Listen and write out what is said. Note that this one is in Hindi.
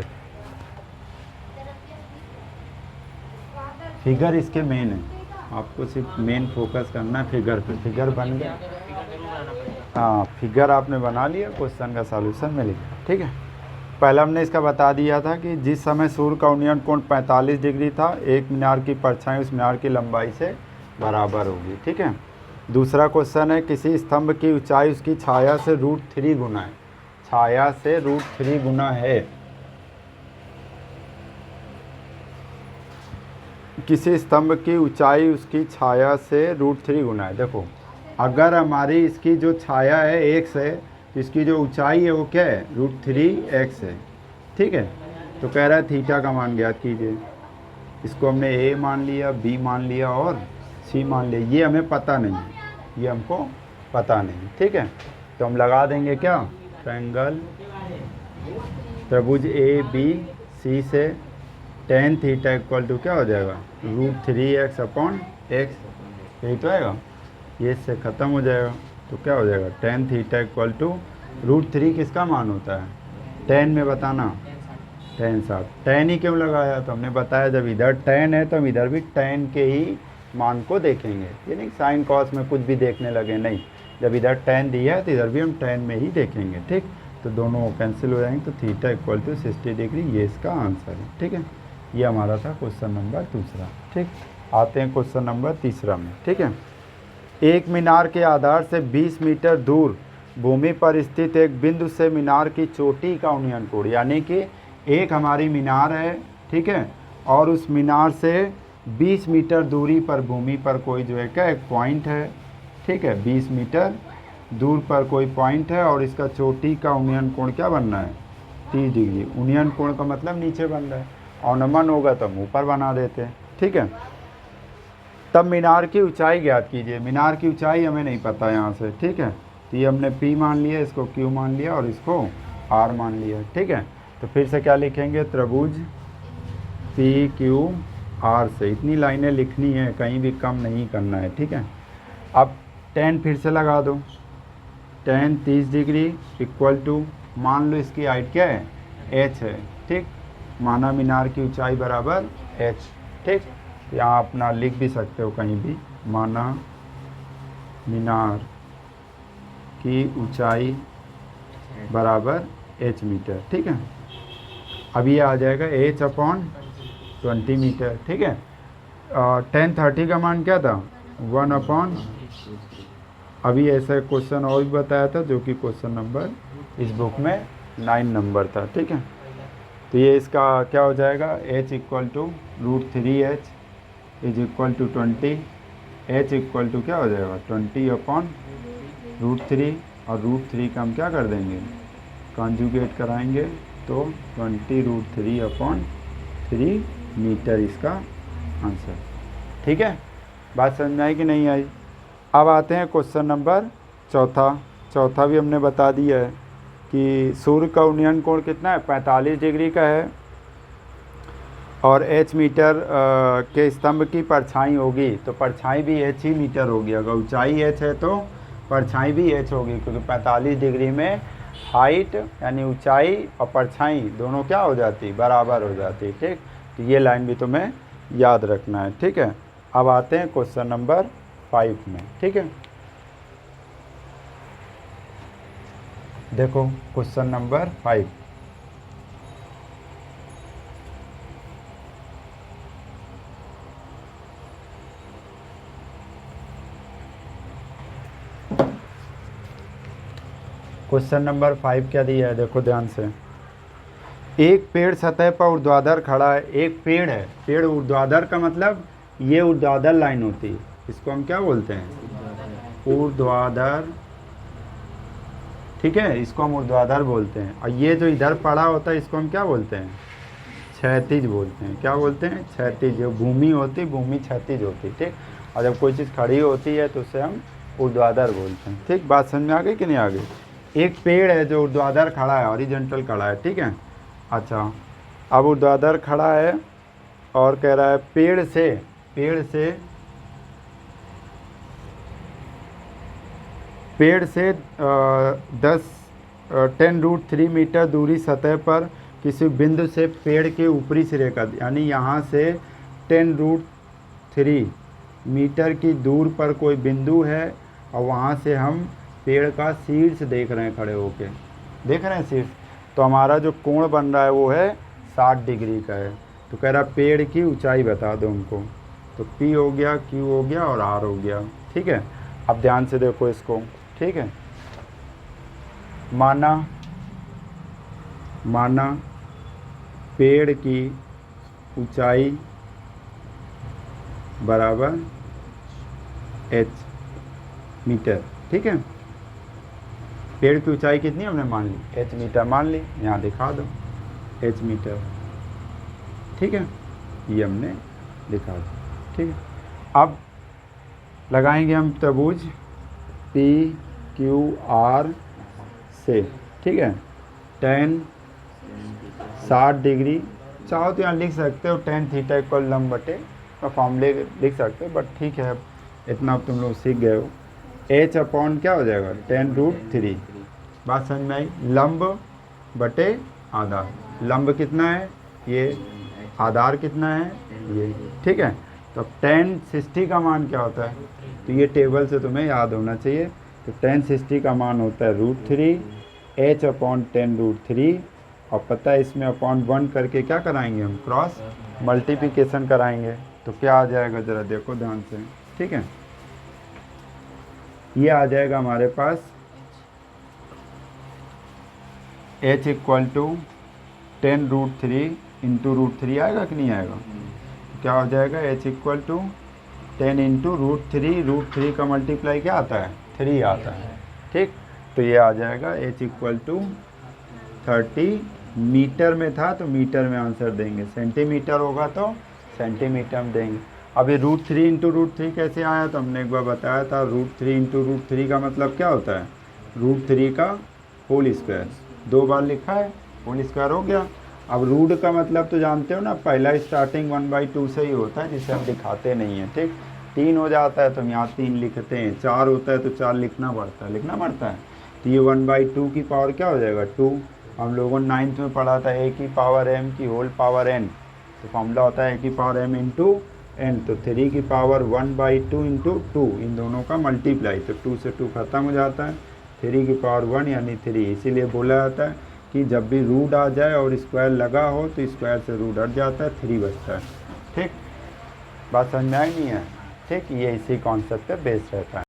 पे। फिगर इसके मेन है, आपको सिर्फ मेन फोकस करना है फिगर पे। फिगर बन गया, हाँ फिगर आपने बना लिया, क्वेश्चन का सॉल्यूशन में लिखा। ठीक है, पहला हमने इसका बता दिया था कि जिस समय सूर्य का उन्नयन कोण 45 डिग्री था, एक मीनार की परछाई उस मीनार की लंबाई से बराबर होगी। ठीक है, दूसरा क्वेश्चन है किसी स्तंभ की ऊंचाई उसकी छाया से √3 गुना है। छाया से √3 गुना है। किसी स्तंभ की ऊंचाई उसकी छाया से √3 गुना है। देखो अगर हमारी इसकी जो छाया है x है, तो इसकी जो ऊंचाई है वो क्या है, √3x है। ठीक है, तो कह रहा है थीटा का मान ज्ञात कीजिए। इसको हमने a मान लिया, b मान लिया और c मान लिया। ये हमें पता नहीं है, ये हमको पता नहीं। ठीक है, तो हम लगा देंगे क्या, ट्रायंगल त्रिभुज ABC से tan थीटा इक्वल टू क्या हो जाएगा, √3x/x। यही तो आएगा, ये इससे ख़त्म हो जाएगा। तो क्या हो जाएगा, tan थीटा इक्वल टू √3 किसका मान होता है, tan में बताना, tan 7। tan ही क्यों लगाया, तो हमने बताया जब इधर tan है तो हम इधर भी tan के ही मान को देखेंगे। ये नहीं साइन कॉस में कुछ भी देखने लगे, नहीं, जब इधर tan दिया है तो इधर भी हम tan में ही देखेंगे। ठीक, तो दोनों कैंसिल हो जाएंगे, तो थीटा इक्वल टू 60 डिग्री, ये इसका आंसर है। ठीक है, ये हमारा था क्वेश्चन नंबर दूसरा। ठीक, आते हैं क्वेश्चन नंबर तीसरा में। ठीक है, एक मीनार के आधार से 20 मीटर दूर भूमि पर स्थित एक बिंदु से मीनार की चोटी का उन्नयन कोण, यानी कि एक हमारी मीनार है, ठीक है, और उस मीनार से 20 मीटर दूरी पर भूमि पर कोई जो है क्या एक पॉइंट है। ठीक है, 20 मीटर दूर पर कोई पॉइंट है और इसका चोटी का उन्नयन कोण क्या बनना है, 30 डिग्री। उन्नयन कोण का मतलब नीचे बन रहा है, औनमन होगा तो हम ऊपर बना देते हैं। ठीक है, तब मीनार की ऊंचाई ज्ञात कीजिए। मीनार की ऊंचाई हमें नहीं पता यहाँ से। ठीक है, तो ये हमने P मान लिया, इसको Q मान लिया और इसको R मान लिया। ठीक है, तो फिर से क्या लिखेंगे, त्रिभुज PQR से इतनी लाइनें लिखनी है, कहीं भी कम नहीं करना है। ठीक है, अब tan फिर से लगा दो, tan 30 डिग्री इक्वल टू, मान लो इसकी हाइट क्या है, h है। ठीक, माना मीनार की ऊंचाई बराबर h। ठीक, यहाँ अपना लिख भी सकते हो कहीं भी, माना मीनार की ऊंचाई बराबर h मीटर। ठीक है, अब ये आ जाएगा h/20 मीटर। ठीक है, tan 30 का मान क्या था, 1/, अभी ऐसा क्वेश्चन और भी बताया था जो कि क्वेश्चन नंबर इस बुक में 9 नंबर था। ठीक है, तो ये इसका क्या हो जाएगा, h equal to √3h is equal to 20। h equal to क्या हो जाएगा, 20/√3, और √3 का हम क्या कर देंगे, कॉन्जुगेट कराएंगे, तो 20√3/3 मीटर इसका आंसर। ठीक है, बात समझ में आई कि नहीं आई। अब आते हैं क्वेश्चन नंबर चौथा। चौथा भी हमने बता दिया है कि सूर्य का उन्नयन कोण कितना है, 45 डिग्री का है, और h मीटर के स्तंभ की परछाई होगी, तो परछाई भी h ही मीटर होगी। अगर ऊंचाई h है तो परछाई भी h होगी, क्योंकि 45 डिग्री में हाइट यानी ऊंचाई और परछाई दोनों क्या हो जाती, बराबर हो जाती। ठीक, तो ये लाइन भी तुम्हें याद रखना है। ठीक है, अब आते हैं क्वेश्चन नंबर 5 में। ठीक है, देखो क्वेश्चन नंबर 5, क्वेश्चन नंबर 5 क्या दिया है, देखो ध्यान से। एक पेड़ सतह पर ऊर्ध्वाधर खड़ा है। एक पेड़ है, पेड़ ऊर्ध्वाधर का मतलब ये ऊर्ध्वाधर लाइन होती है, इसको हम क्या बोलते हैं, ऊर्ध्वाधर। ठीक है, इसको हम ऊर्ध्वाधर बोलते हैं। और ये जो इधर पड़ा होता है इसको हम क्या बोलते हैं, क्षैतिज बोलते हैं। क्या बोलते हैं, क्षैतिज। जो भूमि होती, भूमि क्षैतिज होती। ठीक, और जब कोई चीज़ खड़ी होती है तो उसे हम ऊर्ध्वाधर बोलते हैं। ठीक, बात समझ में आ गई कि नहीं आ गई। एक पेड़ है जो ऊर्ध्वाधर खड़ा है, हॉरिजॉन्टल खड़ा है। ठीक है, अच्छा, अब ऊर्ध्वाधर खड़ा है और कह रहा है पेड़ से 10 √3 मीटर दूरी सतह पर किसी बिंदु से पेड़ के ऊपरी सिरे का, यानी यहाँ से 10√3 मीटर की दूर पर कोई बिंदु है और वहाँ से हम पेड़ का शीर्ष देख रहे हैं, खड़े होके देख रहे हैं शीर्ष, तो हमारा जो कोण बन रहा है वो है 60 डिग्री का है। तो कह रहा पेड़ की ऊंचाई बता दो हमको, तो P हो गया, Q हो गया और R हो गया। ठीक है, अब ध्यान से देखो इसको। ठीक है, माना पेड़ की ऊंचाई बराबर h मीटर। ठीक है, पेड़ की ऊंचाई कितनी हमने मान ली, h मीटर मान ली, यहाँ दिखा दो h मीटर। ठीक है, ये हमने दिखा दिया। ठीक है, अब लगाएंगे हम त्रिभुज पी क्यू आर से। ठीक है, tan 60 डिग्री, चाहो तो यहाँ लिख सकते हो tan थीटा इक्वल लंब बटे का फॉर्मूले लिख सकते हो, बट ठीक है, इतना अब तुम लोग सीख गए हो। h अपॉन क्या हो जाएगा 10√3, बात समझ में आई, लंब बटे आधार। लंब कितना है ये, आधार कितना है ये। ठीक है, तो अब tan 60 का मान क्या होता है, तो ये टेबल से तुम्हें याद होना चाहिए। तो tan 60 का मान होता है √3, h अपॉन 10√3, और पता है इसमें अपॉन 1 करके क्या कराएंगे हम, क्रॉस मल्टीप्लिकेशन कराएंगे। तो क्या आ जाएगा ज़रा देखो ध्यान से। ठीक है, ये आ जाएगा हमारे पास h इक्वल टू 10√3 इंटू √3 आएगा कि नहीं आएगा, क्या हो जाएगा h इक्वल टू 10 इंटू √3, √3 का मल्टीप्लाई क्या आता है 3 आता है। ठीक, तो ये आ जाएगा h इक्वल टू 30, मीटर में था तो मीटर में आंसर देंगे, सेंटीमीटर होगा तो सेंटीमीटर में देंगे। अभी √3 इंटू √3 कैसे आया, तो हमने एक बार बताया था, √3 इंटू √3 का मतलब क्या होता है, √3 का होल स्क्वायर, 2 बार लिखा है, होल स्क्वायर हो गया। अब रूट का मतलब तो जानते हो ना, पहला स्टार्टिंग 1/2 से ही होता है, जिसे हम दिखाते नहीं हैं। ठीक, 3 हो जाता है तो हम यहाँ 3 लिखते हैं, 4 होता है तो 4 लिखना पड़ता है। तो ये 1/2 की पावर क्या हो जाएगा 2। हम लोगों ने 9th में पढ़ा था a की पावर m की होल पावर n, तो फॉर्मूला होता है a की पावर m इंटू n, तो 3 की पावर 1/2 इंटू 2, इन दोनों का मल्टीप्लाई, तो 2 से 2 खत्म हो जाता है, 3 की पावर 1 यानी 3। इसीलिए बोला जाता है कि जब भी रूट आ जाए और स्क्वायर लगा हो तो स्क्वायर से रूट हट जाता है, 3 बचता है। ठीक, बात समझ में आई नहीं है। ठीक, ये इसी कॉन्सेप्ट पे बेस्ड रहता है।